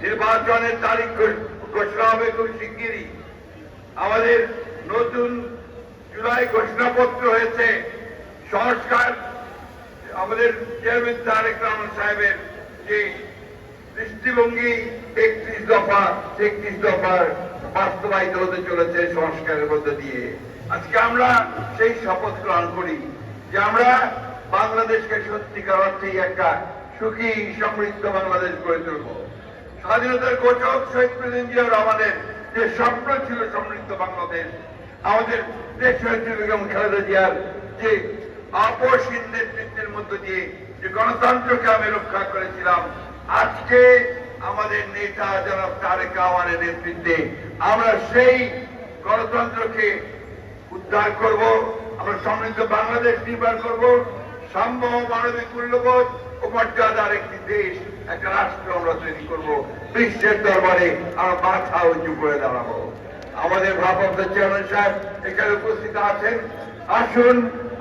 নির্বাচনের তারিখ ঘোষণা হবে খুব শিগগিরই। আমাদের নতুন জুলাই ঘোষণাপত্র হয়েছে সংস্কার, আমাদের চেয়ারম্যান তারেক রহমান সাহেবের যে দৃষ্টিভঙ্গি 31 দফা 31 দফার বাস্তবায়িত হতে চলেছে সংস্কারের মধ্য দিয়ে। আজকে আমরা সেই শপথ গ্রহণ করি যে আমরা বাংলাদেশকে সত্যিকার অর্থেই একটা সুখী সমৃদ্ধ বাংলাদেশ গড়ে তুলব। স্বাধীনতার ঘোষক শহীদ প্রেসিডেন্ট জিয়াউর রহমানের যে স্বপ্ন ছিল সমৃদ্ধ বাংলাদেশ, আমাদের দেশ নেত্রী বেগম খালেদা জিয়ার যে আপসহীন নেতৃত্বের মধ্য দিয়ে যে গণতন্ত্রকে আমি রক্ষা করেছিলাম, আজকে আমাদের নেতা জনাব তারেক রহমানের নেতৃত্বে আমরা সেই গণতন্ত্রকে উদ্ধার করব। আমরা সমৃদ্ধ বাংলাদেশ নির্মাণ করব, সাম্য মানবিক মূল্যবোধ ও মর্যাদার একটি দেশ, একটা রাষ্ট্র আমরা তৈরি করব। বিশ্বের দরবারে আমরা মাথা উঁচু করে দাঁড়াবো। আমাদের ভারপ্রাপ্ত চেয়ারম্যান সাহেব এখানে উপস্থিত আছেন। আসুন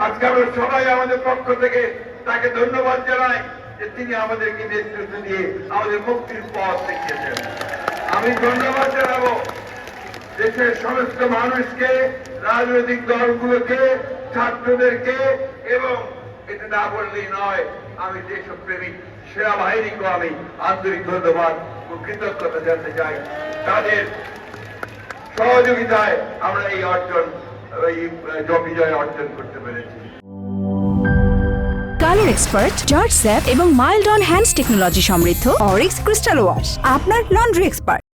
আজকে আমরা সবাই আমাদের পক্ষ থেকে তাকে ধন্যবাদ জানাই যে তিনি আমাদেরকে নেতৃত্ব দিয়ে আমাদের মুক্তির পথ দেখিয়েছেন। আমি ধন্যবাদ জানাবো দেশের সমস্ত মানুষকে, রাজনৈতিক দলগুলোকে, ছাত্রদেরকে, এবং এটা না বললেই নয়, আমি দেশপ্রেমিক সেনাবাহিনীকেও আমি আন্তরিক ধন্যবাদ ও কৃতজ্ঞতা জানাতে চাই। তাদের সহযোগিতায় আমরা এই বিজয় অর্জন করতে পেরেছি। কালার এক্সপার্ট, জর্জ স্যাপ এবং মাইল্ড অন হ্যান্ডস টেকনোলজি সমৃদ্ধ অরিক্স ক্রিস্টাল ওয়াশ আপনার লন্ড্রি এক্সপার্ট।